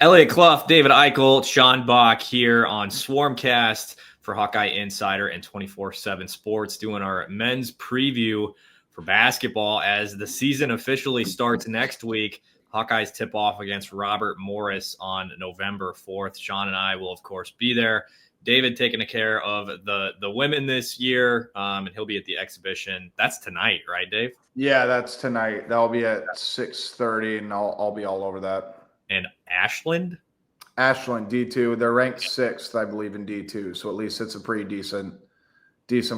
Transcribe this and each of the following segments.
Eliot, Clough, David Eickholt, Sean Bock here on Swarmcast for HawkeyeInsider and 24/7 Sports, doing our men's preview for basketball as the season officially starts next week. Hawkeyes tip off against Robert Morris on November 4th. Sean and I will, of course, be there. David taking care of the women this year, and he'll be at the exhibition. That's tonight, right, Dave? Yeah, that's tonight. That'll be at 6:30, and I'll be all over that. And Ashland D2. They're ranked 6th, I believe, in D2. So at least it's a pretty decent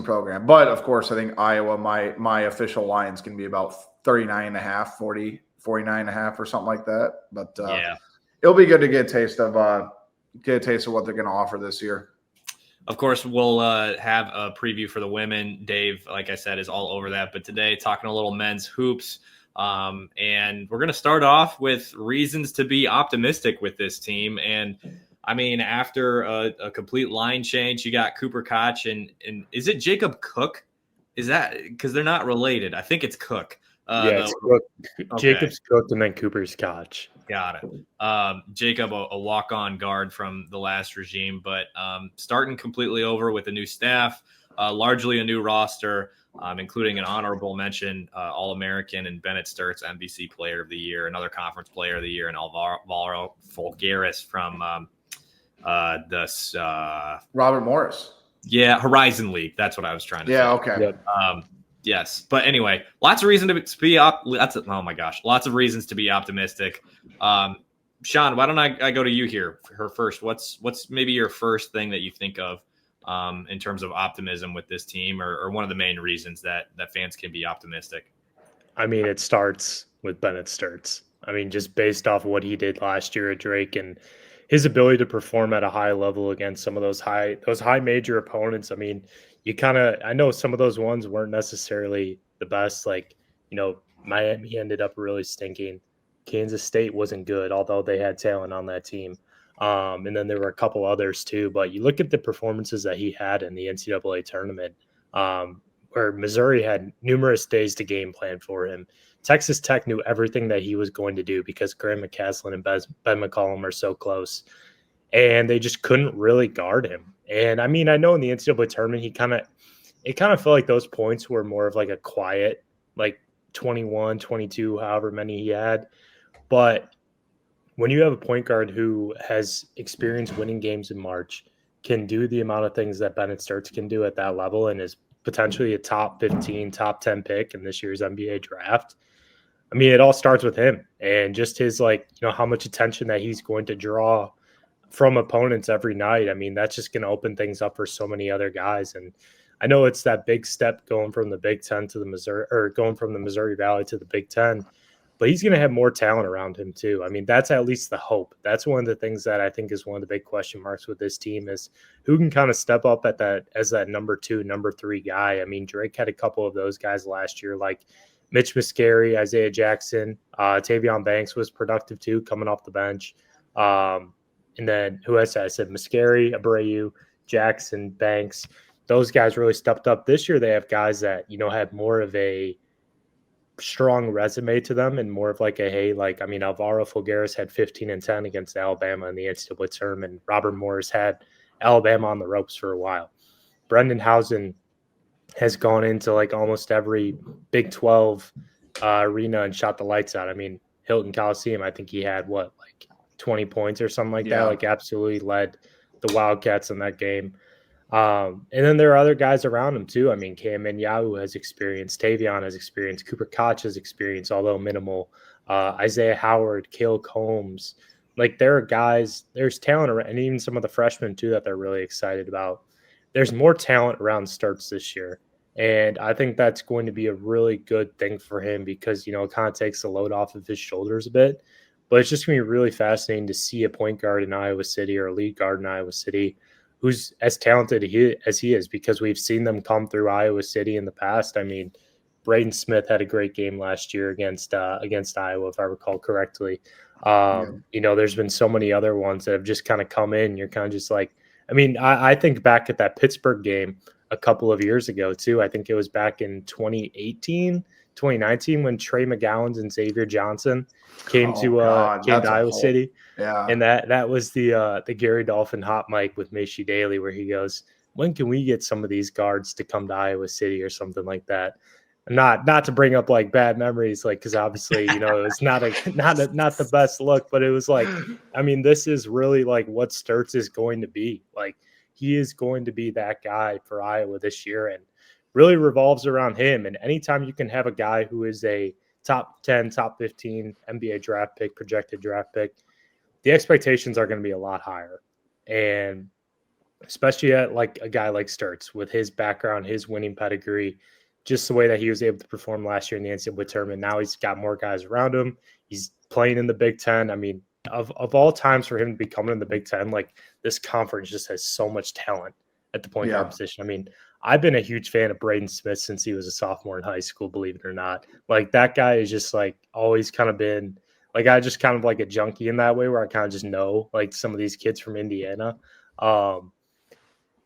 program. But of course, I think Iowa, my official line's going to be about 39.5, 40, 49.5 or something like that. But yeah, it'll be good to get a taste of what they're going to offer this year. Of course, we'll have a preview for the women. Dave, like I said, is all over that. But today, talking a little men's hoops. And we're going to start off with reasons to be optimistic with this team. And I mean, after a complete line change, you got Cooper Koch and is it Jacob Cook? Is that because they're not related? I think it's Cook. It's Cook. Okay. Jacob's Cook and then Cooper's Koch. Got it. Jacob, a walk-on guard from the last regime, but starting completely over with a new staff, largely a new roster. Including an honorable mention, All-American and Bennett Sturtz, MVC Player of the Year, another Conference Player of the Year, and Alvaro Folgueras from Robert Morris. Yeah, Horizon League. That's what I was trying to say. Yeah, okay. Yep. Yes, but anyway, lots of reasons to be lots of reasons to be optimistic. Sean, why don't I go to you here for her first? What's maybe your first thing that you think of? In terms of optimism with this team, or one of the main reasons that fans can be optimistic? I mean, it starts with Bennett Sturtz. I mean, just based off what he did last year at Drake and his ability to perform at a high level against some of those high major opponents. I mean, I know some of those ones weren't necessarily the best. Like, Miami ended up really stinking. Kansas State wasn't good, although they had talent on that team. And then there were a couple others too, but you look at the performances that he had in the NCAA tournament, where Missouri had numerous days to game plan for him. Texas Tech knew everything that he was going to do because Graham McCasland and Ben McCollum are so close, and they just couldn't really guard him. And I mean, I know in the NCAA tournament, it kind of felt like those points were more of like a quiet, like 21, 22, however many he had, but when you have a point guard who has experience winning games in March, can do the amount of things that Bennett Sturtz can do at that level, and is potentially a top 15, top 10 pick in this year's NBA draft, I mean, it all starts with him and just his, how much attention that he's going to draw from opponents every night. I mean, that's just going to open things up for so many other guys. And I know it's that big step going from the Big Ten to the Missouri, or going from the Missouri Valley to the Big Ten. But he's going to have more talent around him too. I mean, that's at least the hope. That's one of the things that I think is one of the big question marks with this team is who can kind of step up as that number 2, number 3 guy. I mean, Drake had a couple of those guys last year, like Mitch Muscari, Isaiah Jackson, Tavion Banks was productive too, coming off the bench. And then who else? I said Muscari, Abreu, Jackson, Banks. Those guys really stepped up. This year they have guys that, had more of a strong resume to them and more of Alvaro Folgueras had 15 and 10 against Alabama in the NCAA tournament. Robert Morris had Alabama on the ropes for a while. Brendan Housen has gone into almost every Big 12 arena and shot the lights out. I mean, Hilton Coliseum, I think he had 20 points or something like that. Absolutely led the Wildcats in that game. And then there are other guys around him too. I mean, Cam Minyahu has experience, Tavion has experience, Cooper Koch has experience, although minimal. Isaiah Howard, Cale Combs, there are guys, there's talent around, and even some of the freshmen too that they're really excited about. There's more talent around Sturtz this year, and I think that's going to be a really good thing for him because it kind of takes the load off of his shoulders a bit. But it's just going to be really fascinating to see a point guard in Iowa City or a lead guard in Iowa City who's as talented as he is, because we've seen them come through Iowa City in the past. I mean, Braden Smith had a great game last year against Iowa, if I recall correctly. There's been so many other ones that have just kind of come in. You're kind of just I think back at that Pittsburgh game a couple of years ago too. I think it was back in 2018 2019 when Trey McGowan and Xavier Johnson came to Iowa City. Yeah. And that was the Gary Dolphin hot mic with Macy Daly, where he goes, when can we get some of these guards to come to Iowa City or something like that? Not to bring up like bad memories, like, because obviously, you know, it's not the best look, but it was like, I mean, this is really like what Sturtz is going to be. Like, he is going to be that guy for Iowa this year, and really revolves around him. And anytime you can have a guy who is a top 10, top 15 NBA draft pick, projected draft pick, the expectations are going to be a lot higher. And especially at like a guy like Sturtz with his background, his winning pedigree, just the way that he was able to perform last year in the NCAA tournament. Now he's got more guys around him. He's playing in the Big Ten. I mean, of all times for him to be coming in the Big Ten, like, this conference just has so much talent at the point guard position. I mean, I've been a huge fan of Braden Smith since he was a sophomore in high school, believe it or not. Like, that guy is just like always kind of been like, I just kind of like a junkie in that way, where I kind of just know like some of these kids from Indiana.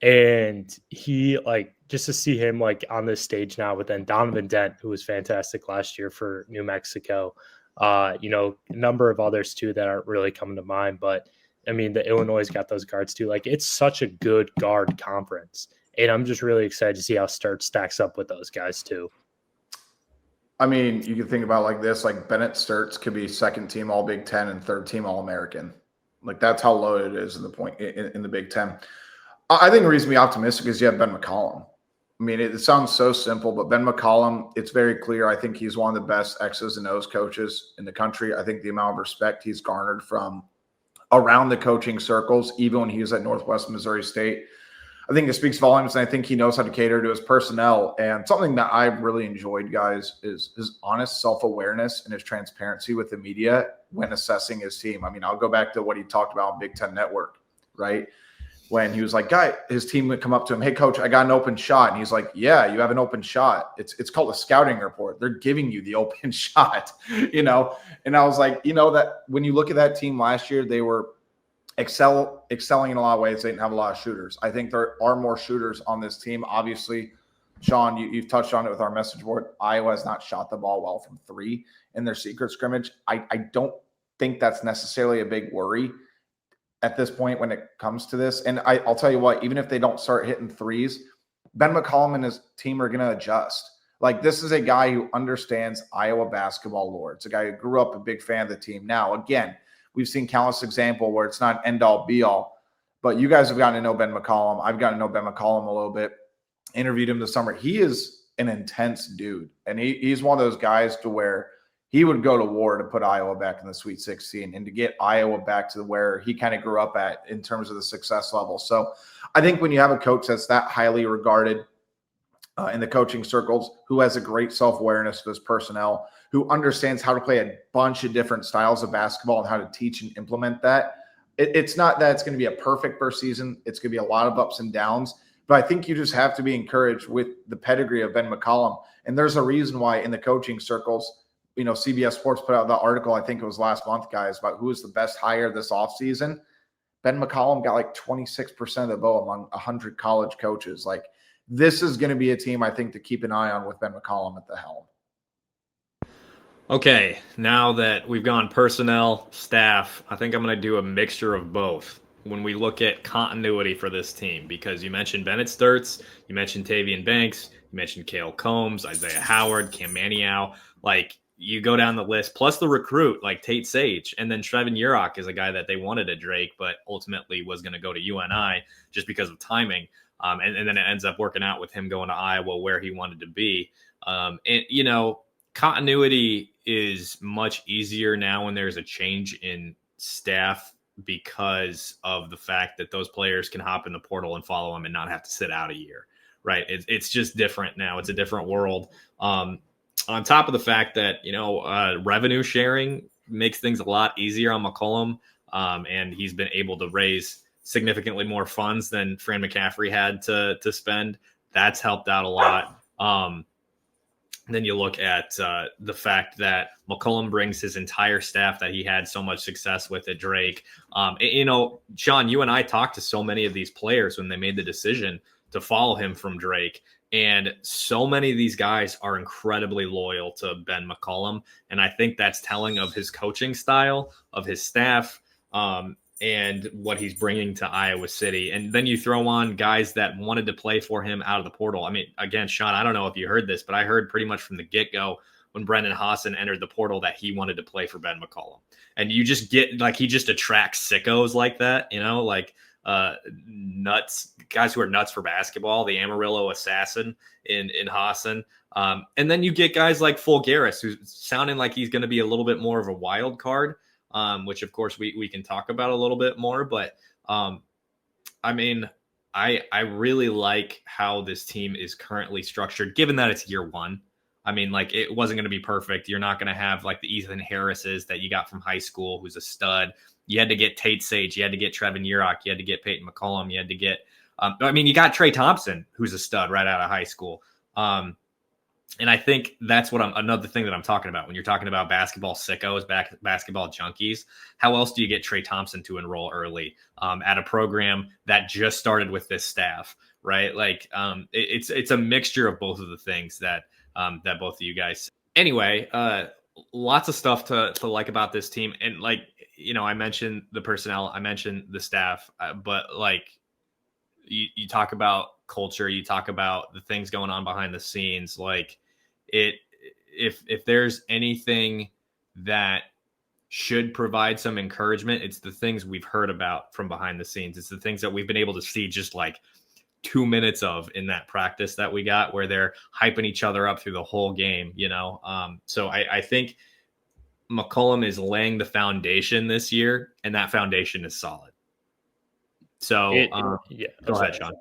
And he, like, just to see him like on this stage now with then Donovan Dent, who was fantastic last year for New Mexico, you know, a number of others too that aren't really coming to mind. But I mean, the Illinois got those guards too. Like, it's such a good guard conference. And I'm just really excited to see how Sturtz stacks up with those guys too. I mean, you can think about like this, like Bennett Sturtz could be second team all Big Ten and third team all American. Like, that's how loaded it is in the point in the Big Ten. I think the reason to be optimistic is you have Ben McCollum. I mean, it sounds so simple, but Ben McCollum, it's very clear. I think he's one of the best X's and O's coaches in the country. I think the amount of respect he's garnered from around the coaching circles, even when he was at Northwest Missouri State, I think it speaks volumes, and I think he knows how to cater to his personnel. And something that I've really enjoyed, guys, is his honest self-awareness and his transparency with the media when assessing his team. I mean, I'll go back to what he talked about on Big Ten Network, right? When he was like, his team would come up to him, hey, coach, I got an open shot. And he's like, yeah, you have an open shot. It's called a scouting report. They're giving you the open shot, you know? And I was like, you know, that when you look at that team last year, they were excelling in a lot of ways. They didn't have a lot of shooters. I think there are more shooters on this team. Obviously, Sean, you've touched on it with our message board. Iowa has not shot the ball well from three in their secret scrimmage. I don't think that's necessarily a big worry at this point when it comes to this. And I'll tell you what, even if they don't start hitting threes, Ben McCollum and his team are going to adjust. Like, this is a guy who understands Iowa basketball lore. It's a guy who grew up a big fan of the team. Now, again, we've seen countless examples where it's not an end-all, be-all. But you guys have gotten to know Ben McCollum. I've gotten to know Ben McCollum a little bit. Interviewed him this summer. He is an intense dude. And he's one of those guys to where he would go to war to put Iowa back in the Sweet 16 and to get Iowa back to where he kind of grew up at in terms of the success level. So I think when you have a coach that's that highly regarded in the coaching circles, who has a great self-awareness of his personnel, who understands how to play a bunch of different styles of basketball and how to teach and implement that, it's not that it's going to be a perfect first season. It's going to be a lot of ups and downs. But I think you just have to be encouraged with the pedigree of Ben McCollum. And there's a reason why in the coaching circles, you know, CBS Sports put out the article, I think it was last month, guys, about who was the best hire this offseason. Ben McCollum got like 26% of the vote among 100 college coaches. Like, this is going to be a team, I think, to keep an eye on with Ben McCollum at the helm. Okay, now that we've gone personnel, staff, I think I'm going to do a mixture of both when we look at continuity for this team, because you mentioned Bennett Sturtz, you mentioned Tavian Banks, you mentioned Cale Combs, Isaiah Howard, Cam Maniau. Like, you go down the list, plus the recruit like Tate Sage, and then Trevin Urach is a guy that they wanted at Drake, but ultimately was going to go to UNI just because of timing. And then it ends up working out with him going to Iowa where he wanted to be. And, you know, continuity is much easier now when there's a change in staff because of the fact that those players can hop in the portal and follow them and not have to sit out a year, right? It's just different now. It's a different world. On top of the fact that, you know, revenue sharing makes things a lot easier on McCollum, and he's been able to raise significantly more funds than Fran McCaffrey had to spend. That's helped out a lot. Then you look at the fact that McCollum brings his entire staff that he had so much success with at Drake. You know, Sean, you and I talked to so many of these players when they made the decision to follow him from Drake. And so many of these guys are incredibly loyal to Ben McCollum. And I think that's telling of his coaching style, of his staff, and what he's bringing to Iowa City. And then you throw on guys that wanted to play for him out of the portal. I mean, again, Sean, I don't know if you heard this, but I heard pretty much from the get-go when Brendan Hassan entered the portal that he wanted to play for Ben McCollum. And you just get, like, he just attracts sickos like that, like nuts, guys who are nuts for basketball, the Amarillo assassin in Hassan. And then you get guys like Fulgaris, who's sounding like he's going to be a little bit more of a wild card, which of course we can talk about a little bit more. But I mean, I really like how this team is currently structured, given that it's year one. I mean, like, it wasn't going to be perfect. You're not going to have like the Ethan Harrises that you got from high school, who's a stud. You had to get Tate Sage. You had to get Trevin Urach. You had to get Peyton McCollum. You had to get, you got Trey Thompson, who's a stud right out of high school. And I think that's what another thing that I'm talking about when you're talking about basketball sickos, basketball junkies. How else do you get Trey Thompson to enroll early at a program that just started with this staff, right? Like, it's a mixture of both of the things that both of you guys. Anyway, lots of stuff to like about this team. And like, I mentioned the personnel, I mentioned the staff, but like you talk about culture, you talk about the things going on behind the scenes. Like, if there's anything that should provide some encouragement, it's the things we've heard about from behind the scenes. It's the things that we've been able to see just like 2 minutes of in that practice that we got, where they're hyping each other up through the whole game, So I think McCollum is laying the foundation this year, and that foundation is solid. So go ahead, Sean.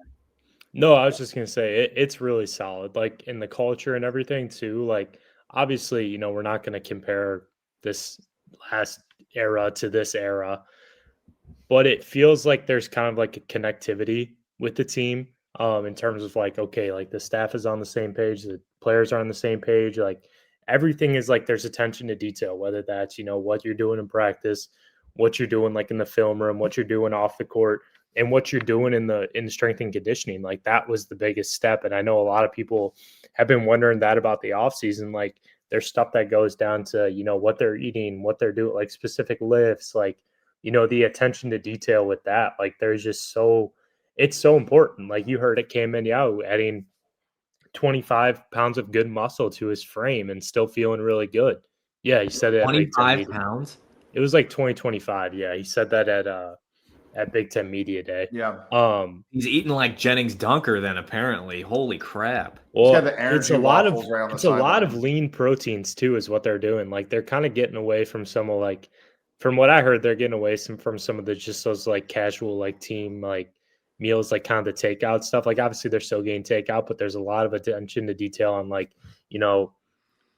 No, I was just going to say it's really solid, like in the culture and everything too. Like, obviously, we're not going to compare this last era to this era, but it feels like there's kind of like a connectivity with the team in terms of like, okay, like the staff is on the same page, the players are on the same page, like everything is like there's attention to detail, whether that's, what you're doing in practice, what you're doing like in the film room, what you're doing off the court, and what you're doing in the strength and conditioning. Like, that was the biggest step. And I know a lot of people have been wondering that about the offseason. Like, there's stuff that goes down to, what they're eating, what they're doing, like specific lifts, like, the attention to detail with that. Like, there's just it's so important. Like, you heard it, Cam Meniau adding 25 pounds of good muscle to his frame and still feeling really good. Yeah, he said it at 25 pounds. It was like 2025. Yeah, he said that at Big Ten Media Day. Yeah. He's eating like Jennings Dunker then, apparently. Holy crap. Well, it's a lot of lean proteins too, is what they're doing. Like, they're kind of getting away from some of, like, from what I heard, they're getting away from some of the just those like casual like team like meals, like kind of the takeout stuff. Like, obviously they're still getting takeout, but there's a lot of attention to detail on like,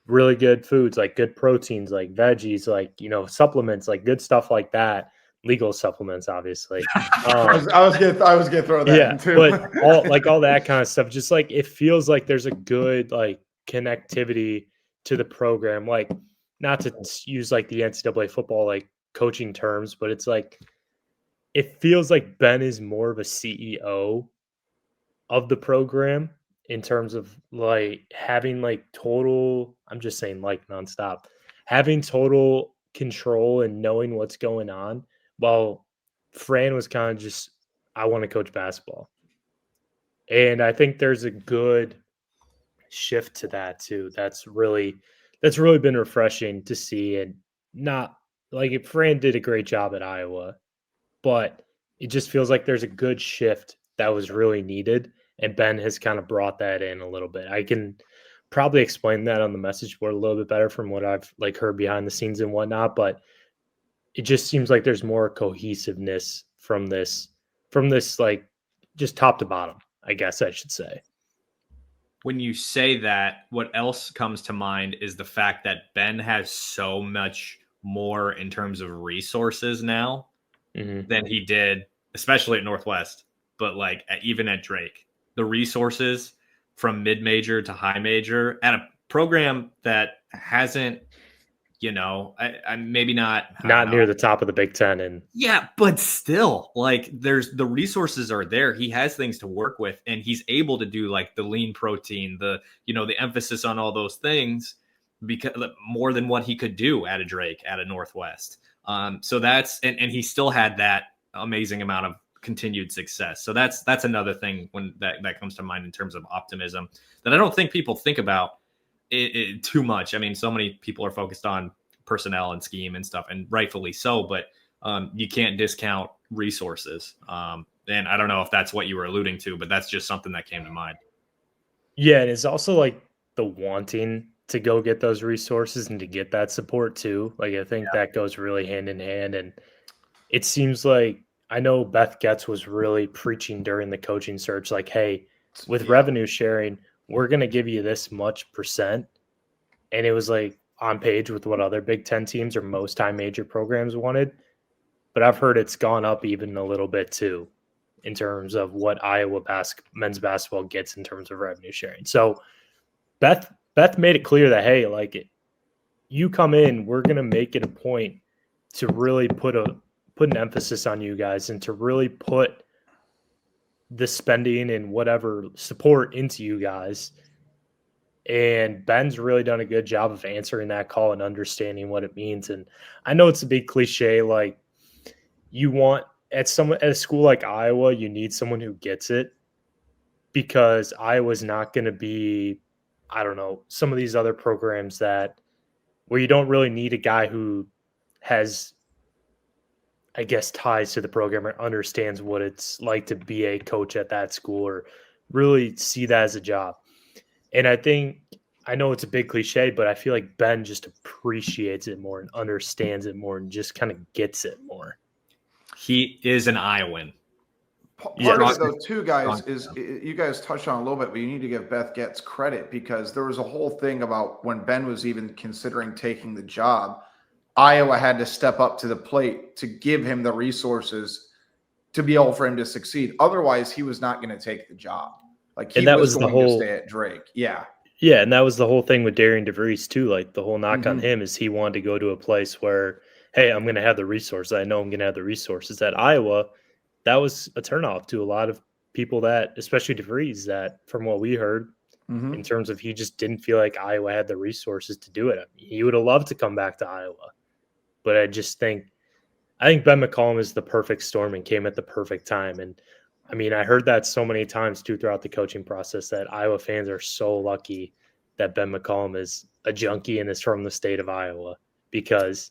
really good foods, like good proteins, like veggies, like, supplements, like good stuff like that. Legal supplements, obviously. I was gonna throw that in too. But all that kind of stuff, just like it feels like there's a good like connectivity to the program. Like, not to use like the NCAA football like coaching terms, but it's like it feels like Ben is more of a CEO of the program in terms of like having like total, I'm just saying like nonstop, having total control and knowing what's going on. While Fran was kind of just, I want to coach basketball. And I think there's a good shift to that too. That's really been refreshing to see. And not like Fran did a great job at Iowa, but it just feels like there's a good shift that was really needed. And Ben has kind of brought that in a little bit. I can probably explain that on the message board a little bit better from what I've like heard behind the scenes and whatnot, but it just seems like there's more cohesiveness from this like just top to bottom, I guess I should say. When you say that, what else comes to mind is the fact that Ben has so much more in terms of resources now than he did, especially at Northwest, but like even at Drake. The resources from mid-major to high major at a program that hasn't I maybe not near the top of the Big Ten. And yeah, but still, like, there's the resources are there. He has things to work with, and he's able to do like the lean protein, the emphasis on all those things, because more than what he could do at a Drake, at a Northwest. So that's and he still had that amazing amount of continued success. So that's another thing when that comes to mind in terms of optimism that I don't think people think about it too much. I mean, so many people are focused on personnel and scheme and stuff, and rightfully so, but you can't discount resources. And I don't know if that's what you were alluding to, but that's just something that came to mind. Yeah, and it's also like the wanting to go get those resources and to get that support too. Like, I think that goes really hand in hand. And it seems like, I know Beth Getz was really preaching during the coaching search, like, hey, with revenue sharing, we're going to give you this much percent. And it was like on page with what other Big Ten teams or most high major programs wanted. But I've heard it's gone up even a little bit too, in terms of what Iowa men's basketball gets in terms of revenue sharing. So Beth made it clear that, hey, like, you come in, we're going to make it a point to really put an emphasis on you guys and to really put the spending and whatever support into you guys. And Ben's really done a good job of answering that call and understanding what it means. And I know it's a big cliche, like, you want at a school like Iowa, you need someone who gets it, because Iowa's not going to be, I don't know, some of these other programs where you don't really need a guy who has, I guess, ties to the program or understands what it's like to be a coach at that school or really see that as a job. And I know it's a big cliche, but I feel like Ben just appreciates it more and understands it more and just kind of gets it more. He is an Iowan. Part of it, though, too, guys, is you guys touched on a little bit, but you need to give Beth Getz credit, because there was a whole thing about when Ben was even considering taking the job, Iowa had to step up to the plate to give him the resources to be able for him to succeed. Otherwise, he was not going to take the job. Like, he was going to stay at Drake. Yeah. Yeah, and that was the whole thing with Darian DeVries, too. Like, the whole knock on him is he wanted to go to a place where, hey, I'm going to have the resources. I know I'm going to have the resources. At Iowa, that was a turnoff to a lot of people, that, especially DeVries, that from what we heard, in terms of he just didn't feel like Iowa had the resources to do it. I mean, he would have loved to come back to Iowa. But I think Ben McCollum is the perfect storm and came at the perfect time. And I mean, I heard that so many times too throughout the coaching process, that Iowa fans are so lucky that Ben McCollum is a junkie and is from the state of Iowa, because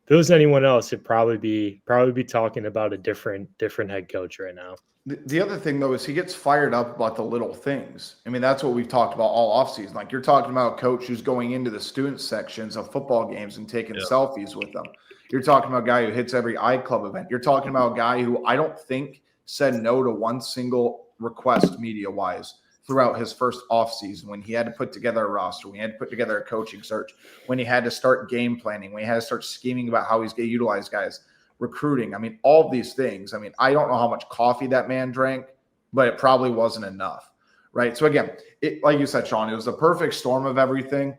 if it was anyone else, it'd probably be talking about a different head coach right now. The other thing, though, is he gets fired up about the little things. I mean, that's what we've talked about all offseason. Like, you're talking about a coach who's going into the student sections of football games and taking selfies with them. You're talking about a guy who hits every iClub event. You're talking about a guy who I don't think said no to one single request media-wise throughout his first offseason, when he had to put together a roster, when he had to put together a coaching search, when he had to start game planning, when he had to start scheming about how he's going to utilize guys. Recruiting. I mean, all these things. I mean, I don't know how much coffee that man drank, but it probably wasn't enough, right? So again, like you said, Sean, it was the perfect storm of everything.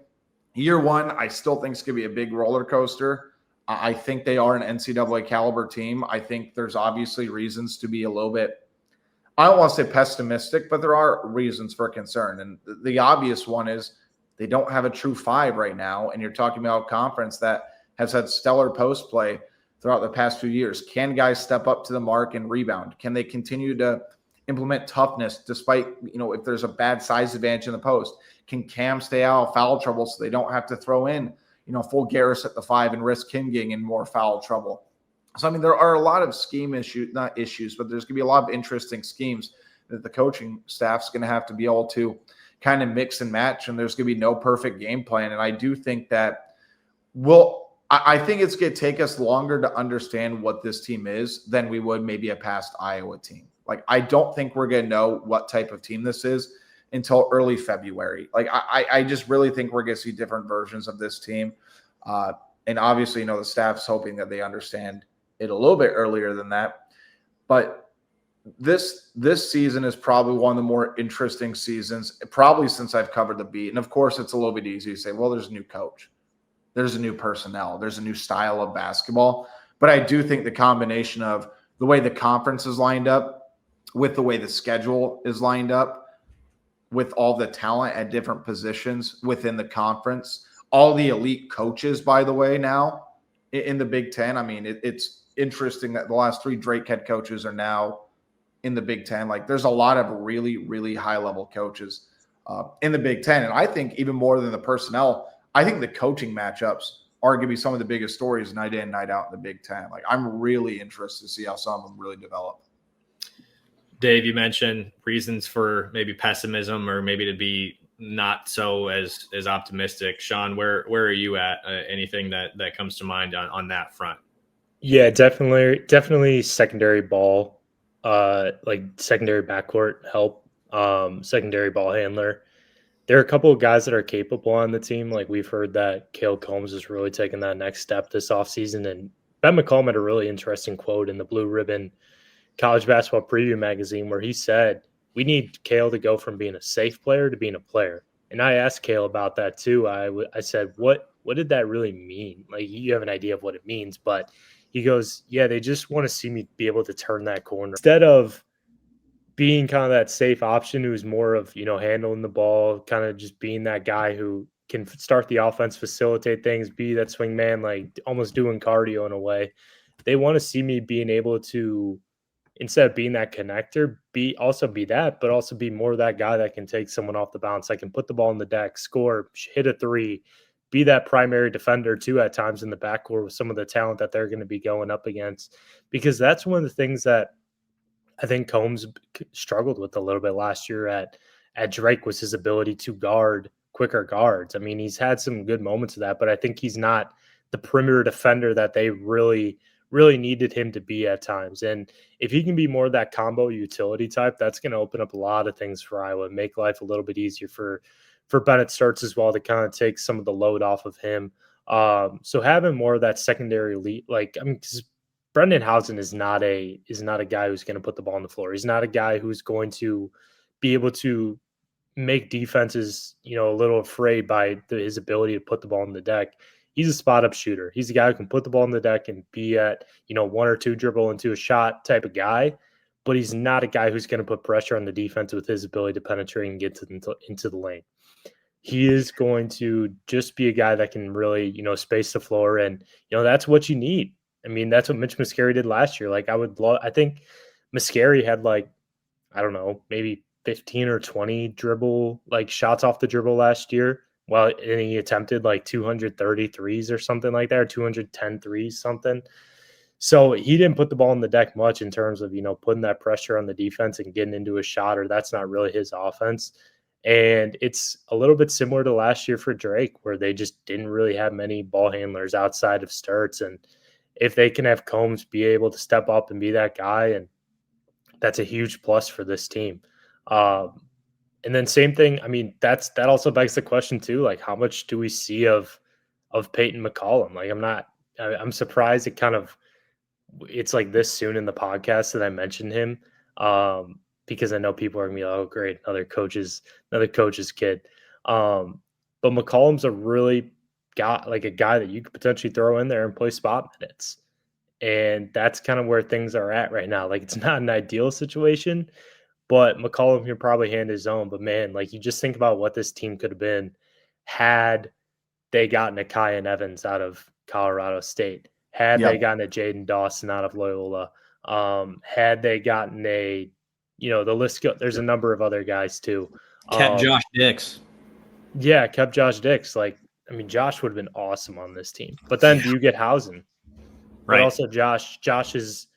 Year one, I still think it's going to be a big roller coaster. I think they are an NCAA caliber team. I think there's obviously reasons to be a little bit, I don't want to say pessimistic, but there are reasons for concern. And the obvious one is they don't have a true five right now. And you're talking about a conference that has had stellar post play throughout the past few years. Can guys step up to the mark and rebound? Can they continue to implement toughness despite, if there's a bad size advantage in the post? Can Cam stay out of foul trouble so they don't have to throw in, full Garris at the 5 and risk him getting in more foul trouble? So, I mean, there are a lot of scheme issues, not issues, but there's going to be a lot of interesting schemes that the coaching staff's going to have to be able to kind of mix and match, and there's going to be no perfect game plan. And I do think that I think it's going to take us longer to understand what this team is than we would maybe a past Iowa team. Like, I don't think we're going to know what type of team this is until early February. Like, I just really think we're going to see different versions of this team. And obviously, the staff's hoping that they understand it a little bit earlier than that. But this season is probably one of the more interesting seasons, probably since I've covered the beat. And of course, it's a little bit easy to say, well, there's a new coach. there's a new personnel, there's a new style of basketball. But I do think the combination of the way the conference is lined up with the way the schedule is lined up, with all the talent at different positions within the conference, all the elite coaches, by the way, now in the Big Ten. I mean, it's interesting that the last 3 Drake head coaches are now in the Big Ten. Like, there's a lot of really, really high-level coaches in the Big Ten. And I think even more than the personnel, I think the coaching matchups are going to be some of the biggest stories night in, night out in the Big Ten. Like, I'm really interested to see how some of them really develop. Dave, you mentioned reasons for maybe pessimism or maybe to be not so as optimistic. Sean, where are you at? Anything that comes to mind on that front? Yeah, definitely secondary ball, like secondary backcourt help, secondary ball handler. There are a couple of guys that are capable on the team. Like, we've heard that Cale Combs is really taking that next step this offseason. And Ben McCollum had a really interesting quote in the Blue Ribbon College Basketball Preview magazine where he said, we need Cale to go from being a safe player to being a player. And I asked Cale about that too. I said, what did that really mean? Like, you have an idea of what it means, but he goes, yeah, they just want to see me be able to turn that corner. Instead of being kind of that safe option who's more of, handling the ball, kind of just being that guy who can start the offense, facilitate things, be that swing man, like almost doing cardio in a way. They want to see me being able to, instead of being that connector, be that, but also be more that guy that can take someone off the bounce. I can put the ball in the deck, score, hit a 3, be that primary defender too at times in the backcourt with some of the talent that they're going to be going up against. Because that's one of the things that I think Combs struggled with a little bit last year at Drake, was his ability to guard quicker guards. I mean, he's had some good moments of that, but I think he's not the perimeter defender that they really needed him to be at times. And if he can be more of that combo utility type, that's going to open up a lot of things for Iowa, make life a little bit easier for Bennett Starts as well, to kind of take some of the load off of him. So having more of that secondary elite, Brendan Housen is not a guy who's going to put the ball on the floor. He's not a guy who's going to be able to make defenses, a little afraid by his ability to put the ball on the deck. He's a spot up shooter. He's a guy who can put the ball on the deck and be at, 1 or 2 dribble into a shot type of guy, but he's not a guy who's going to put pressure on the defense with his ability to penetrate and get into the lane. He is going to just be a guy that can really, space the floor, and, that's what you need. I mean, that's what Mitch Muscari did last year. Like, I think Muscari had maybe 15 or 20 dribble, shots off the dribble last year. Well, and he attempted 230 threes or something like that, or 210 threes, something. So he didn't put the ball on the deck much in terms of, putting that pressure on the defense and getting into a shot, or that's not really his offense. And it's a little bit similar to last year for Drake, where they just didn't really have many ball handlers outside of Sturts. And if they can have Combs be able to step up and be that guy, and that's a huge plus for this team. And then same thing, I mean, that also begs the question too, like, how much do we see of Peyton McCollum? Like, I'm surprised it's like this soon in the podcast that I mentioned him, because I know people are gonna be like, oh great, another coach's kid. But McCollum's a really a guy that you could potentially throw in there and play spot minutes. And that's kind of where things are at right now. Like, it's not an ideal situation, but McCollum can probably hand his own. But man, you just think about what this team could have been had they gotten a Kyan Evans out of Colorado State, had they gotten a Jaden Dawson out of Loyola, had they gotten the list there's a number of other guys too. Kept Josh Dix. Yeah, kept Josh Dix. Josh would have been awesome on this team. But then do you get Housen? Right. But also Josh is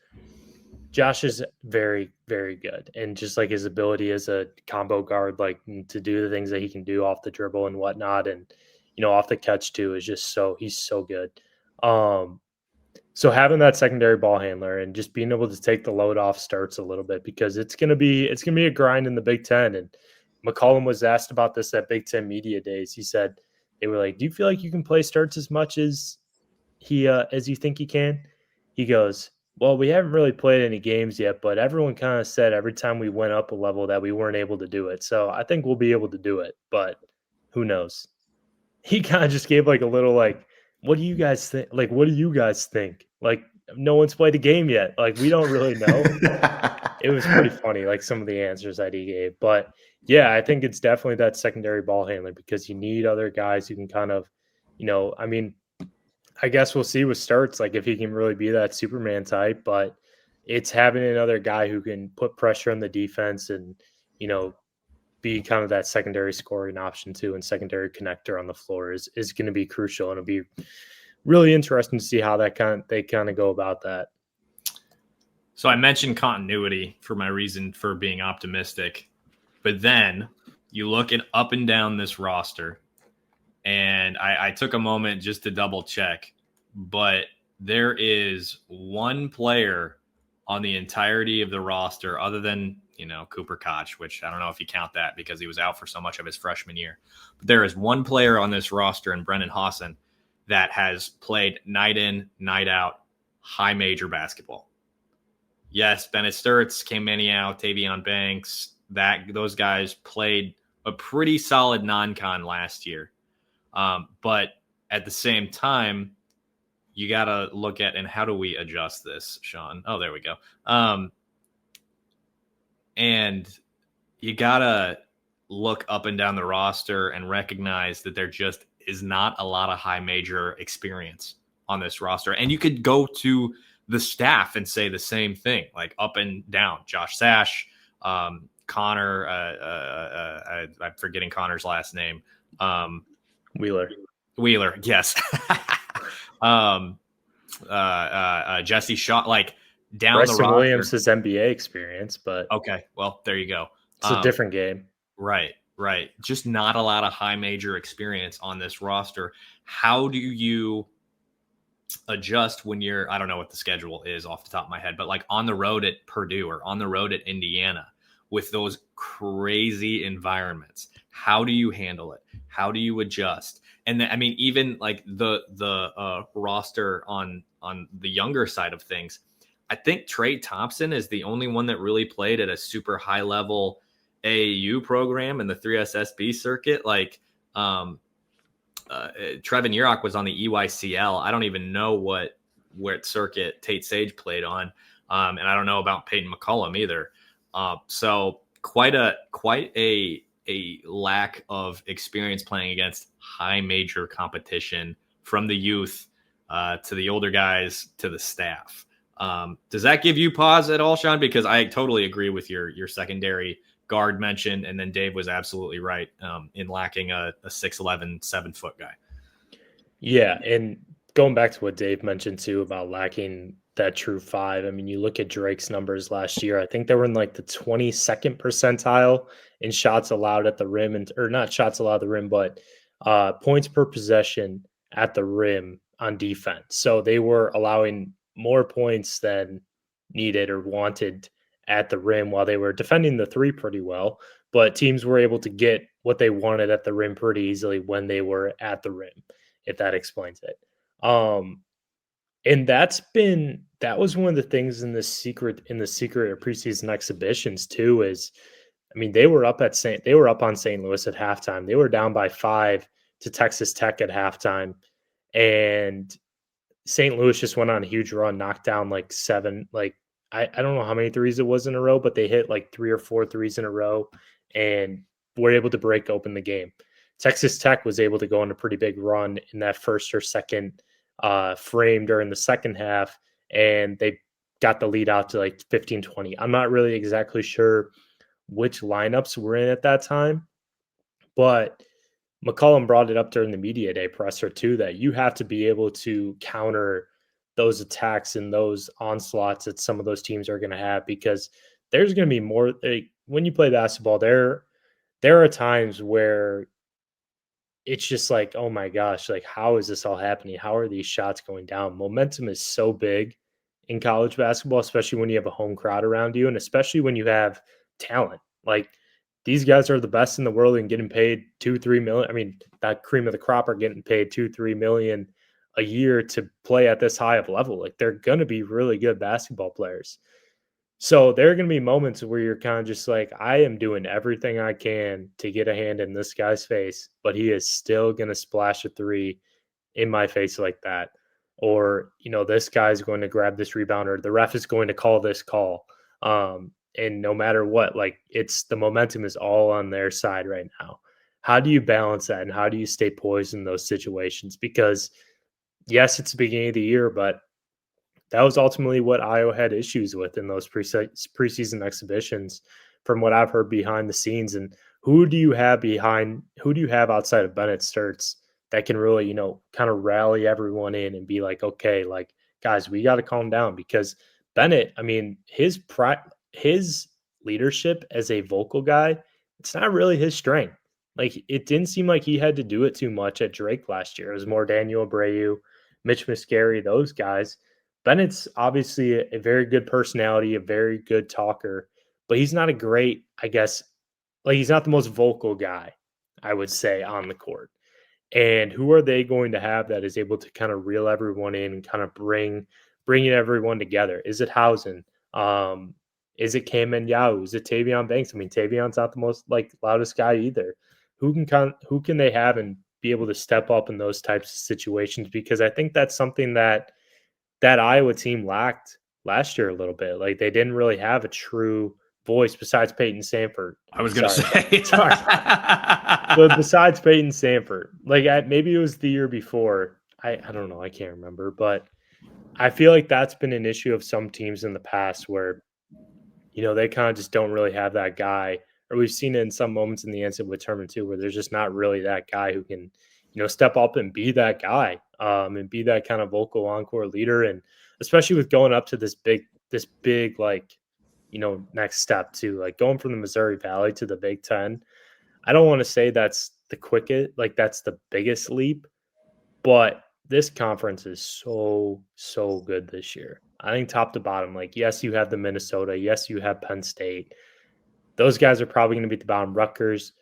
very, very good. And just his ability as a combo guard, to do the things that he can do off the dribble and whatnot, and, off the catch too, is just he's so good. So having that secondary ball handler and just being able to take the load off Starts a little bit, because it's gonna be a grind in the Big Ten. And McCollum was asked about this at Big Ten Media Days. He said, they were like, do you feel like you can play Starts as much as you think he can? He goes, well, we haven't really played any games yet, but everyone kind of said every time we went up a level that we weren't able to do it. So I think we'll be able to do it, but who knows? He kind of just gave a little what do you guys think? Like, what do you guys think? Like, no one's played a game yet. Like, we don't really know. It was pretty funny, like some of the answers that he gave. But yeah, I think it's definitely that secondary ball handler because you need other guys who can kind of, I mean, I guess we'll see with starts, like if he can really be that Superman type, but it's having another guy who can put pressure on the defense and, be kind of that secondary scoring option too and secondary connector on the floor is going to be crucial. And it'll be really interesting to see how they kind of go about that. So I mentioned continuity for my reason for being optimistic, but then you look at up and down this roster, and I took a moment just to double check, but there is one player on the entirety of the roster other than, Cooper Koch, which I don't know if you count that because he was out for so much of his freshman year. But there is one player on this roster, and Brennan Hawson, that has played night in, night out, high major basketball. Yes, Bennett Sturts, Cam Maniau, Tavion Banks, those guys played a pretty solid non-con last year. But at the same time, you got to look at, and how do we adjust this, Sean? Oh, there we go. And you got to look up and down the roster and recognize that there just is not a lot of high major experience on this roster. And you could go to the staff and say the same thing, like up and down. Josh Sash, Connor, I'm forgetting Connor's last name. Wheeler, yes. Jesse Shaw, like down Bryson the roster. Williams has NBA experience, but okay, well, there you go. It's a different game. Right. Just not a lot of high major experience on this roster. How do you adjust when you're, I don't know what the schedule is off the top of my head, but like on the road at Purdue or on the road at Indiana with those crazy environments? How do you handle it? How do you adjust? And I mean, even like the roster on the younger side of things, I think Trey Thompson is the only one that really played at a super high level AAU program in the 3SSB circuit. Like Trevin Urach was on the EYCL. I don't even know what circuit Tate Sage played on. And I don't know about Peyton McCollum either. So quite a lack of experience playing against high major competition from the youth to the older guys to the staff. Does that give you pause at all, Sean? Because I totally agree with your secondary guard mention, and then Dave was absolutely right in lacking a 6'11", 7-foot guy. Yeah, and going back to what Dave mentioned too about lacking that true five. I mean, you look at Drake's numbers last year. I think they were in like the 22nd percentile in shots allowed at the rim, or not shots allowed at the rim, but points per possession at the rim on defense. So they were allowing more points than needed or wanted at the rim while they were defending the three pretty well. But teams were able to get what they wanted at the rim pretty easily when they were at the rim, if that explains it. And that was one of the things in the secret or preseason exhibitions too, is, I mean, they were up on St. Louis at halftime. They were down by 5 to Texas Tech at halftime. And St. Louis just went on a huge run, knocked down like 7, like I don't know how many threes it was in a row, but they hit like 3 or 4 threes in a row and were able to break open the game. Texas Tech was able to go on a pretty big run in that first or second frame during the second half, and they got the lead out to like 15-20. I'm not really exactly sure which lineups were in at that time, but McCollum brought it up during the media day presser too, that you have to be able to counter those attacks and those onslaughts that some of those teams are going to have, because there's going to be more. When you play basketball, there are times where it's just like, oh my gosh, like how is this all happening? How are these shots going down? Momentum is so big in college basketball, especially when you have a home crowd around you, and especially when you have talent. Like, these guys are the best in the world and getting paid $2-3 million. I mean, that cream of the crop are getting paid $2-3 million a year to play at this high of level. Like, they're going to be really good basketball players. So there are going to be moments where you're kind of just like, I am doing everything I can to get a hand in this guy's face, but he is still going to splash a three in my face like that. Or, this guy's going to grab this rebound, or the ref is going to call this call. And no matter what, like, it's the momentum is all on their side right now. How do you balance that, and how do you stay poised in those situations? Because yes, it's the beginning of the year, but that was ultimately what Iowa had issues with in those preseason exhibitions, from what I've heard behind the scenes. And who do you have outside of Bennett Sturts that can really, kind of rally everyone in and be like, okay, like, guys, we got to calm down? Because Bennett, I mean, his leadership as a vocal guy, it's not really his strength. Like, it didn't seem like he had to do it too much at Drake last year. It was more Daniel Abreu, Mitch Muscari, those guys. Bennett's obviously a very good personality, a very good talker, but he's not a great, I guess, like, he's not the most vocal guy, I would say, on the court. And who are they going to have that is able to kind of reel everyone in and kind of bringing everyone together? Is it Hausen? Is it Kamen Yao? Is it Tavion Banks? I mean, Tavion's not the most loudest guy either. Who can they have and be able to step up in those types of situations? Because I think that's something that Iowa team lacked last year a little bit. Like, they didn't really have a true voice besides Peyton Samford. I was going to say. But besides Peyton Samford, maybe it was the year before. I don't know. I can't remember. But I feel like that's been an issue of some teams in the past where, they kind of just don't really have that guy. Or we've seen it in some moments in the NCAA tournament too, where there's just not really that guy who can, step up and be that guy, and be that kind of vocal encore leader. And especially with going up to this big, next step to, like, going from the Missouri Valley to the Big Ten. I don't want to say that's the quickest, that's the biggest leap, but this conference is so, so good this year. I think top to bottom, yes, you have the Minnesota. Yes, you have Penn State. Those guys are probably going to be at the bottom. Rutgers.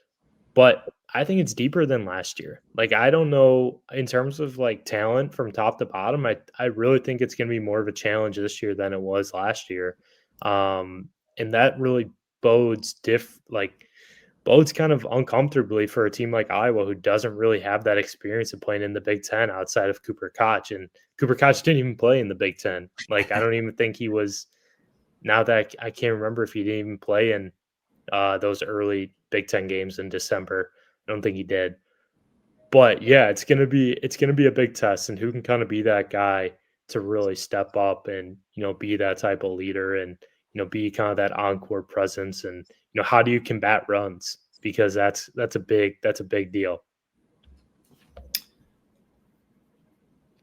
But I think it's deeper than last year. I don't know in terms of talent from top to bottom. I really think it's going to be more of a challenge this year than it was last year. And that really bodes kind of uncomfortably for a team like Iowa, who doesn't really have that experience of playing in the Big Ten outside of Cooper Koch. And Cooper Koch didn't even play in the Big Ten. I don't even think he was, now that I can't remember if he didn't even play in those early Big Ten games in December. I don't think he did. But yeah, it's gonna be a big test, and who can kind of be that guy to really step up and be that type of leader, and be kind of that encore presence, and how do you combat runs, because that's a big deal.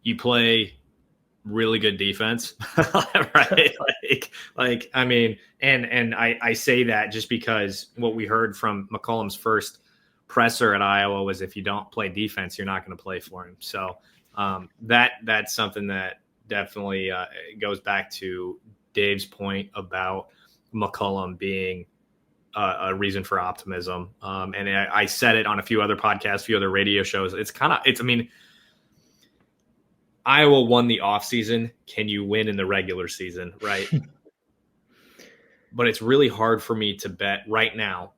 You play really good defense, right? I mean, and I say that just because what we heard from McCollum's first presser at Iowa was, if you don't play defense, you're not going to play for him. So that's something that definitely goes back to Dave's point about McCollum being a reason for optimism. And I said it on a few other podcasts, a few other radio shows. I mean, Iowa won the offseason. Can you win in the regular season, right? But it's really hard for me to bet right now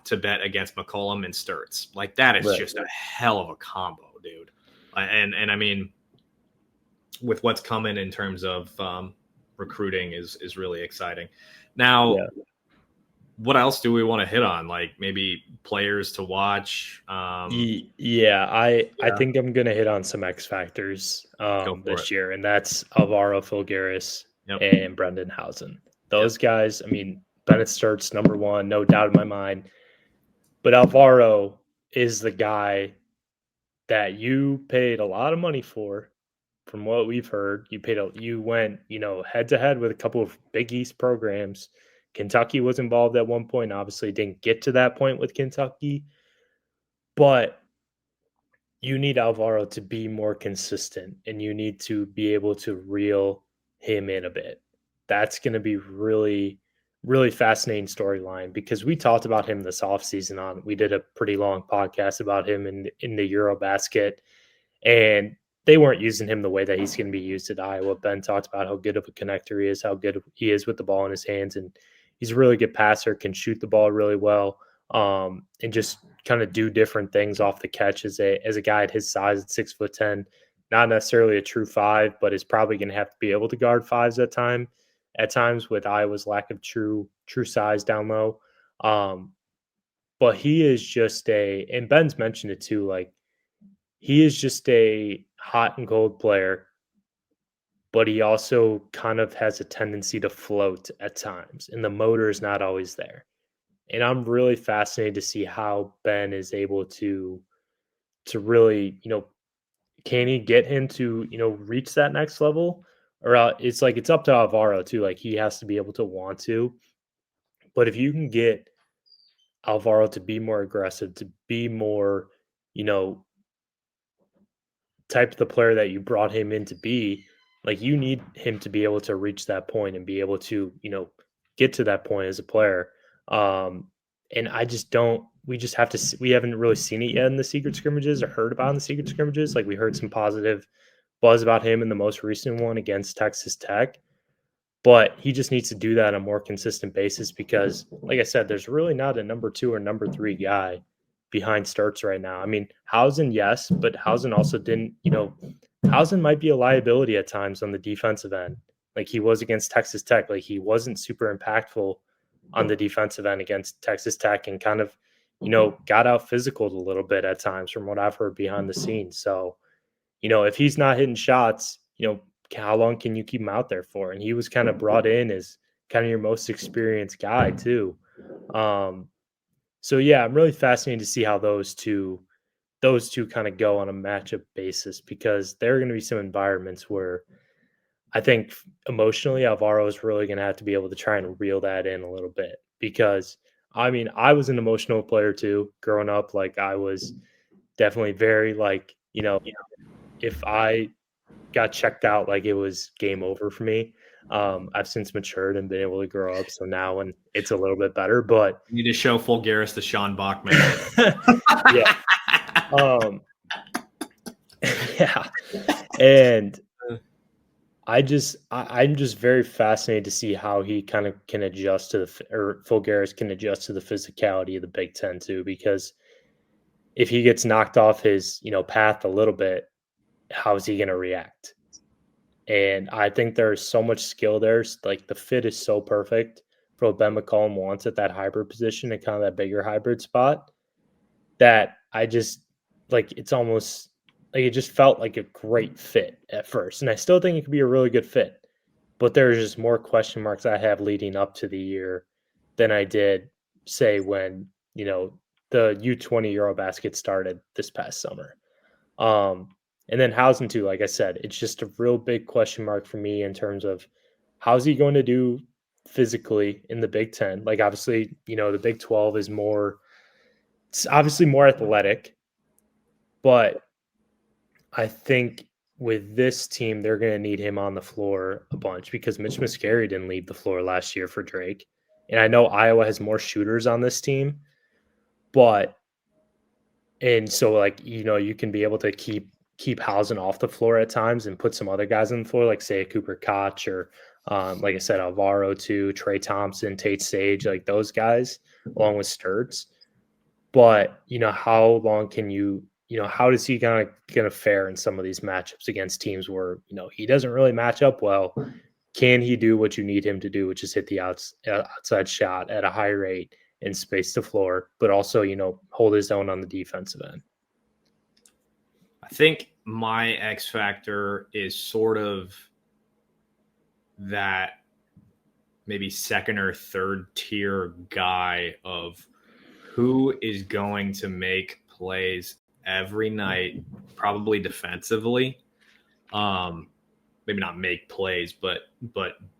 to bet against McCollum and Sturts. That is just a hell of a combo, dude. And I mean, with what's coming in terms of recruiting is really exciting. Now, what else do we want to hit on? Maybe players to watch? I think I'm going to hit on some X factors this year, and that's Alvaro Filgaris and Brendan Hausen. Those guys, I mean, Bennett Sturts, number one, no doubt in my mind. But Alvaro is the guy that you paid a lot of money for, from what we've heard. You went, head to head with a couple of Big East programs. Kentucky was involved at one point, obviously didn't get to that point with Kentucky. But you need Alvaro to be more consistent, and you need to be able to reel him in a bit. That's going to be really, really fascinating storyline, because we talked about him this offseason. We did a pretty long podcast about him in the Eurobasket, and they weren't using him the way that he's going to be used at Iowa. Ben talked about how good of a connector he is, how good he is with the ball in his hands, and he's a really good passer, can shoot the ball really well. and just kind of do different things off the catch as a guy at his size at 6'10", not necessarily a true five, but is probably going to have to be able to guard fives at times with Iowa's lack of true size down low. But he is just and Ben's mentioned it too, like he is just a hot and cold player, but he also kind of has a tendency to float at times, and the motor is not always there. And I'm really fascinated to see how Ben is able to really, can he get him to, reach that next level? Or it's like it's up to Alvaro too. Like he has to be able to want to. But if you can get Alvaro to be more aggressive, to be more, you know, type of the player that you brought him in to be, like you need him to be able to reach that point and be able to, get to that point as a player. And I just don't. We just have to. We haven't really seen it yet in the secret scrimmages or heard about in the secret scrimmages. Like we heard some positive buzz about him in the most recent one against Texas Tech, but he just needs to do that on a more consistent basis because, like I said, there's really not a number 2 or number 3 guy behind Sturts right now. I mean, Hausen, yes, but Hausen also didn't. Hausen might be a liability at times on the defensive end, like he was against Texas Tech. Like he wasn't super impactful on the defensive end against Texas Tech and kind of, got out physical a little bit at times from what I've heard behind the scenes. So, if he's not hitting shots, how long can you keep him out there for? And he was kind of brought in as kind of your most experienced guy too. So yeah, I'm really fascinated to see how those two kind of go on a matchup basis because there are going to be some environments where I think emotionally Alvaro is really going to have to be able to try and reel that in a little bit because I mean, I was an emotional player too growing up. Like I was definitely very like, if I got checked out, like it was game over for me. I've since matured and been able to grow up. So now when it's a little bit better, but You need to show Fulgaris to Sean Bock, man. yeah. Yeah. And I'm just very fascinated to see how he kind of can adjust to or Fulgaris can adjust to the physicality of the Big Ten too, because if he gets knocked off his, path a little bit, how is he going to react? And I think there's so much skill there. Like the fit is so perfect for what Ben McCollum wants at that hybrid position and kind of that bigger hybrid spot that I just like it's almost like it just felt like a great fit at first. And I still think it could be a really good fit. But there's just more question marks I have leading up to the year than I did say when, the U20 Eurobasket started this past summer. And then Hausen too, like I said, it's just a real big question mark for me in terms of how's he going to do physically in the Big Ten. Like obviously, the Big 12 is it's obviously more athletic, but I think with this team, they're going to need him on the floor a bunch because Mitch Muscari didn't leave the floor last year for Drake. And I know Iowa has more shooters on this team, and so like, you can be able to keep Hausen off the floor at times and put some other guys on the floor, like say a Cooper Koch or like I said, Alvaro too, Trey Thompson, Tate Sage, like those guys, along with Sturts. But how long can how does he gonna fare in some of these matchups against teams where he doesn't really match up well? Can he do what you need him to do, which is hit the outside shot at a high rate and space the floor, but also hold his own on the defensive end? I think my X factor is sort of that maybe second or third tier guy of who is going to make plays every night, probably defensively. Maybe not make plays, but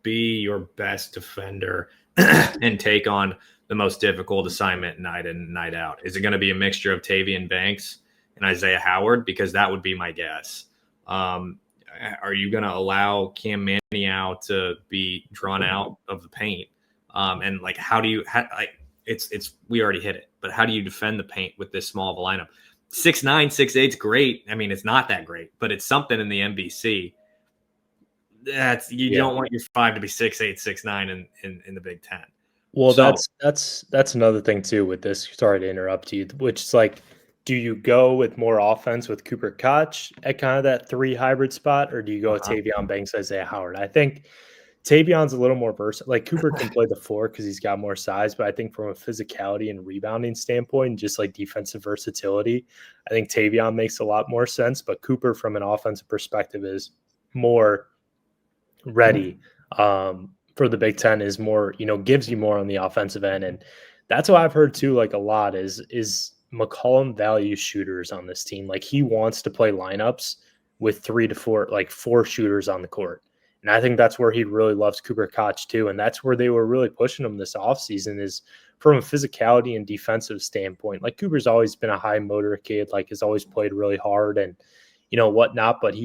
be your best defender and take on the most difficult assignment night in, night out. Is it going to be a mixture of Tavian Banks and Isaiah Howard? Because that would be my guess. Are you going to allow Cam Manning to be drawn out of the paint? And like, we already hit it, but how do you defend the paint with this small of a lineup? 6'9", 6'8" is great. I mean, it's not that great, but it's something in the NBC. You don't want your 5 to be 6'8", 6'9" in the Big Ten. Well, So that's another thing too with this. Sorry to interrupt you, which is like, do you go with more offense with Cooper Koch at kind of that 3 hybrid spot, or do you go with uh-huh. Tavion Banks, Isaiah Howard? I think Tavion's a little more versatile. Like Cooper can play the 4 because he's got more size, but I think from a physicality and rebounding standpoint, just like defensive versatility, I think Tavion makes a lot more sense. But Cooper, from an offensive perspective, is more ready for the Big Ten, is more, gives you more on the offensive end. And that's what I've heard too, like a lot is McCollum values shooters on this team. Like he wants to play lineups with 3 to 4, like 4 shooters on the court. And I think that's where he really loves Cooper Koch too. And that's where they were really pushing him this offseason, is from a physicality and defensive standpoint. Like Cooper's always been a high motor kid, like has always played really hard and, whatnot. But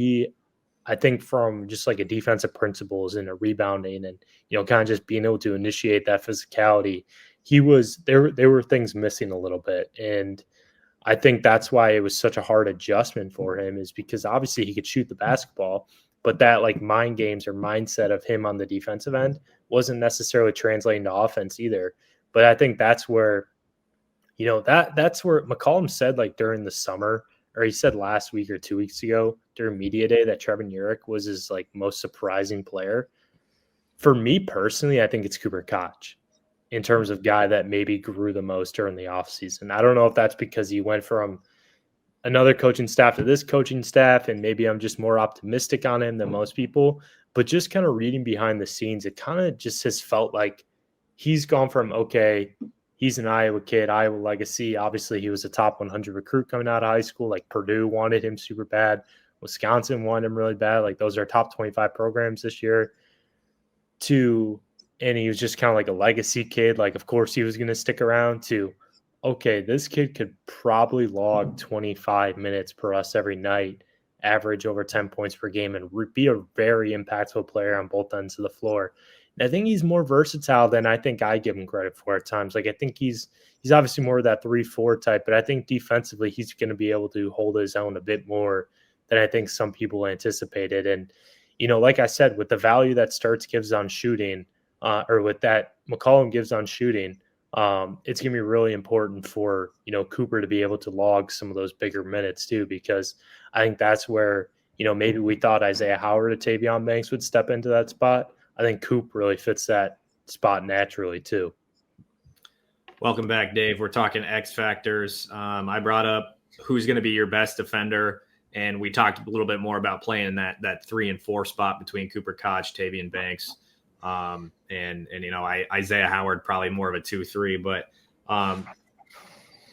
I think from just like a defensive principles and a rebounding and, kind of just being able to initiate that physicality, there were things missing a little bit. And I think that's why it was such a hard adjustment for him, is because obviously he could shoot the basketball, but that like mind games or mindset of him on the defensive end wasn't necessarily translating to offense either. But I think that's where, that's where McCollum said, like during the summer, or he said last week or 2 weeks ago during media day, that Trevin Urich was his like most surprising player. For me personally, I think it's Cooper Koch in terms of guy that maybe grew the most during the offseason. I don't know if that's because he went from another coaching staff to this coaching staff, and maybe I'm just more optimistic on him than most people, but just kind of reading behind the scenes, it kind of just has felt like he's gone from, okay, he's an Iowa kid, Iowa legacy. Obviously, he was a top 100 recruit coming out of high school. Like Purdue wanted him super bad. Wisconsin wanted him really bad. Like those are top 25 programs this year. And he was just kind of like a legacy kid. Like, of course, he was going to stick around. To, okay, this kid could probably log 25 minutes per us every night, average over 10 points per game, and be a very impactful player on both ends of the floor. And I think he's more versatile than I think I give him credit for at times. Like I think he's obviously more of that 3-4 type, but I think defensively he's going to be able to hold his own a bit more than I think some people anticipated. And, like I said, with the value that Sturts gives on shooting, or with that McCollum gives on shooting, it's going to be really important for, Cooper to be able to log some of those bigger minutes too, because I think that's where, maybe we thought Isaiah Howard or Tavion Banks would step into that spot. I think Coop really fits that spot naturally too. Welcome back, Dave. We're talking X factors. I brought up who's going to be your best defender, and we talked a little bit more about playing in that 3 and 4 spot between Cooper Koch, Tavion Banks, and Isaiah Howard probably more of a 2-3, but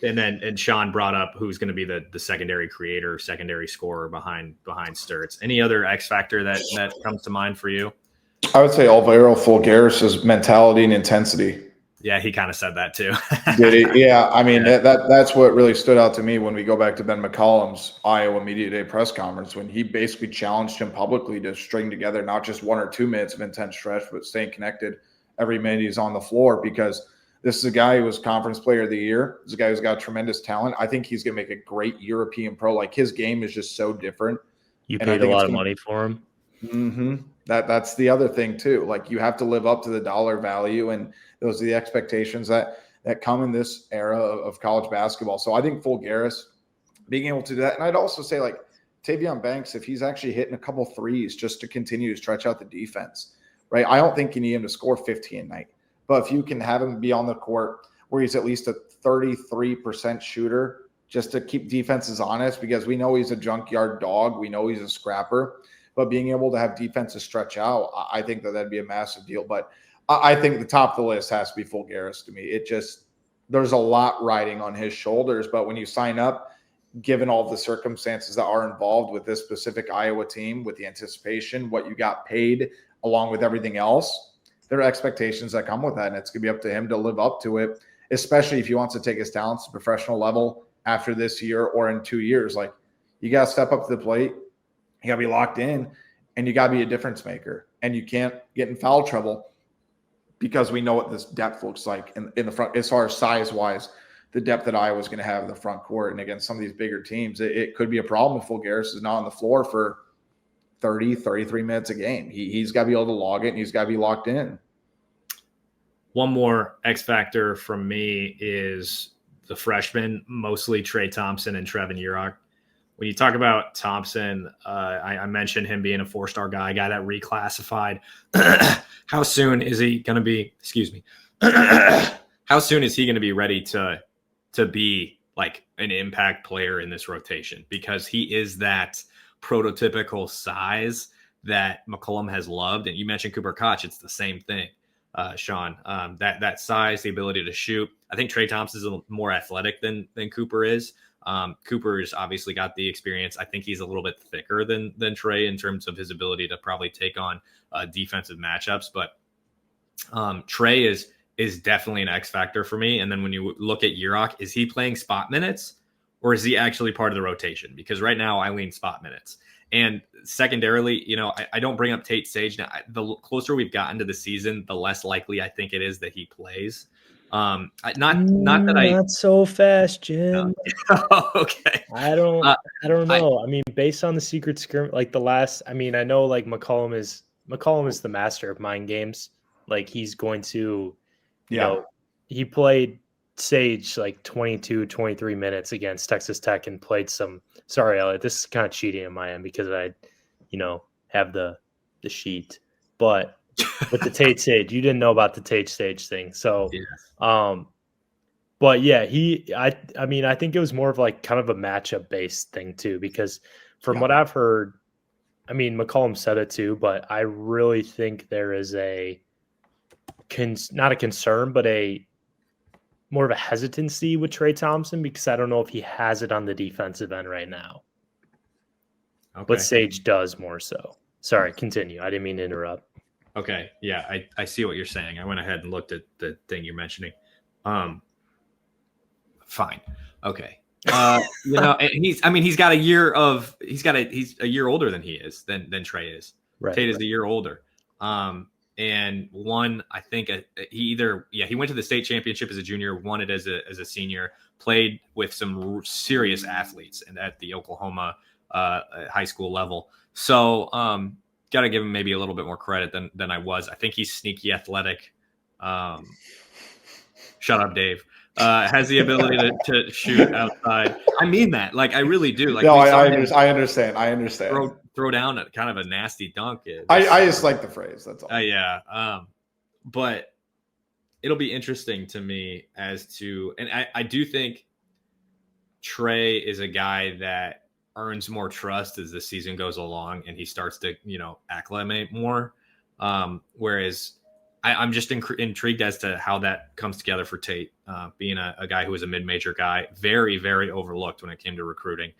and Sean brought up who's going to be the secondary creator, secondary scorer behind Sturts. Any other X factor that comes to mind for you? I would say Alvaro Fulgaris's mentality and intensity. Yeah, he kind of said that too. Did he? Yeah, I mean, that's what really stood out to me when we go back to Ben McCollum's Iowa Media Day press conference, when he basically challenged him publicly to string together not just 1 or 2 minutes of intense stretch, but staying connected every minute he's on the floor, because this is a guy who was Conference Player of the Year. This is a guy who's got tremendous talent. I think he's going to make a great European pro. Like his game is just so different. You paid a lot of money for him. Mm-hmm. That's the other thing too. Like you have to live up to the dollar value, and those are the expectations that come in this era of college basketball. So I think Fulgaris being able to do that, and I'd also say like Tavion Banks, if he's actually hitting a couple threes just to continue to stretch out the defense, right? I don't think you need him to score 15 a night, but if you can have him be on the court where he's at least a 33% shooter, just to keep defenses honest, because we know he's a junkyard dog, we know he's a scrapper. But being able to have defenses stretch out, I think that'd be a massive deal. But I think the top of the list has to be Fulgaris to me. There's a lot riding on his shoulders. But when you sign up, given all the circumstances that are involved with this specific Iowa team, with the anticipation, what you got paid, along with everything else, there are expectations that come with that. And it's going to be up to him to live up to it, especially if he wants to take his talents to professional level after this year or in 2 years. Like you got to step up to the plate. You got to be locked in, and you got to be a difference maker, and you can't get in foul trouble, because we know what this depth looks like in the front, as far as size-wise, the depth that Iowa's going to have in the front court. And against some of these bigger teams, it could be a problem if Fulgaris is not on the floor for 30, 33 minutes a game. He's got to be able to log it, and he's got to be locked in. one more X factor from me is the freshmen, mostly Trey Thompson and Trevin Urach. When you talk about Thompson, I mentioned him being a 4-star guy that reclassified. How soon is he going to be? Excuse me. How soon is he going to be ready to be like an impact player in this rotation? Because he is that prototypical size that McCollum has loved. And you mentioned Cooper Koch. It's the same thing, Sean. That size, the ability to shoot. I think Trey Thompson is a little more athletic than Cooper is. Cooper's obviously got the experience. I think he's a little bit thicker than Trey in terms of his ability to probably take on defensive matchups. But Trey is definitely an X factor for me. And then when you look at Urach, is he playing spot minutes or is he actually part of the rotation? Because right now I lean spot minutes. And secondarily, I don't bring up Tate Sage. Now, the closer we've gotten to the season, the less likely I think it is that he plays. Not so fast, Jim. Okay. I don't know. I mean, based on the secret skirmish, like the last, I mean, I know like McCollum is the master of mind games. Like he's going to, you know, he played Sage like 22, 23 minutes against Texas Tech and played some. Sorry, Eliot, this is kind of cheating on my end because I, have the sheet, but with the Tate Sage, you didn't know about the Tate Sage thing. So, but yeah, I mean, I think it was more of like kind of a matchup based thing too, because from what I've heard, I mean, McCollum said it too, but I really think there is not a concern, but more of a hesitancy with Trey Thompson because I don't know if he has it on the defensive end right now. Okay. But Sage does more so. Sorry, continue. I didn't mean to interrupt. Okay. Yeah, I see what you're saying. I went ahead and looked at the thing you're mentioning. Fine. Okay. He's a year older than he is, than Trey is. Right. Tate is a year older. And one, I think he went to the state championship as a junior, won it as a senior, played with some serious athletes and at the Oklahoma high school level. So got to give him maybe a little bit more credit than I was. I think he's sneaky athletic. Shut up, Dave. Has the ability to shoot outside. I mean that. Like, I really do. Like, no, I understand. Throw down a kind of a nasty dunk. I just like the phrase. That's all. Yeah. But it'll be interesting to me as to, and I do think Trey is a guy that earns more trust as the season goes along and he starts to, acclimate more. Whereas I'm just intrigued as to how that comes together for Tate, being a guy who is a mid-major guy, very, very overlooked when it came to recruiting.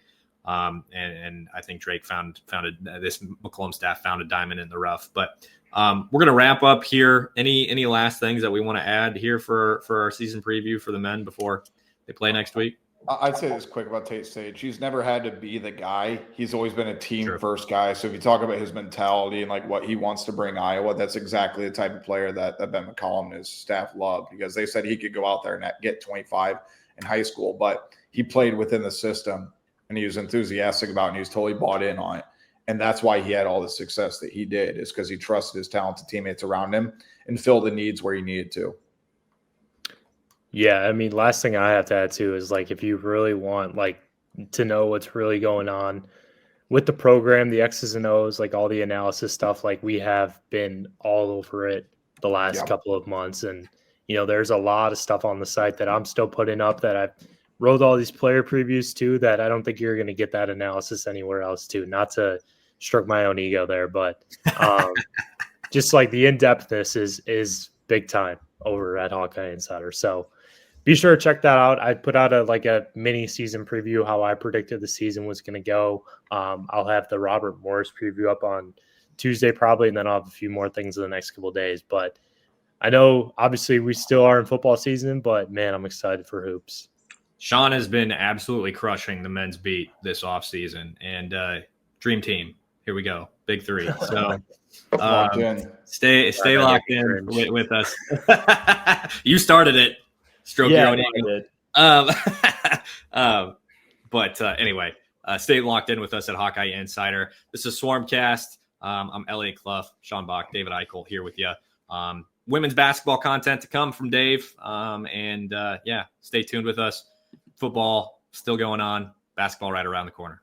And I think Drake this McCollum staff found a diamond in the rough. But we're going to wrap up here. Any last things that we want to add here for our season preview for the men before they play next week? I'd say this quick about Tate Sage. He's never had to be the guy. He's always been a team first guy. So if you talk about his mentality and like what he wants to bring Iowa, that's exactly the type of player that Ben McCollum and his staff loved, because they said he could go out there and get 25 in high school, but he played within the system and he was enthusiastic about it and he was totally bought in on it. And that's why he had all the success that he did, is because he trusted his talented teammates around him and filled the needs where he needed to. Yeah, I mean, last thing I have to add too is like if you really want like to know what's really going on with the program, the X's and O's, like all the analysis stuff, like we have been all over it the last couple of months. And, there's a lot of stuff on the site that I'm still putting up that I've wrote all these player previews to that I don't think you're going to get that analysis anywhere else too. Not to stroke my own ego there, but just like the in-depthness is big time over at Hawkeye Insider. So be sure to check that out. I put out a mini season preview, how I predicted the season was going to go. I'll have the Robert Morris preview up on Tuesday probably, and then I'll have a few more things in the next couple of days. But I know obviously we still are in football season, but man, I'm excited for hoops. Sean has been absolutely crushing the men's beat this offseason, and dream team. Here we go. Big three. So stay locked in with us. You started it. Stroke your own ego. But anyway, stay locked in with us at Hawkeye Insider. This is Swarmcast. I'm Eliot Clough, Sean Bock, David Eickholt here with you. women's basketball content to come from Dave. Stay tuned with us. Football still going on. Basketball right around the corner.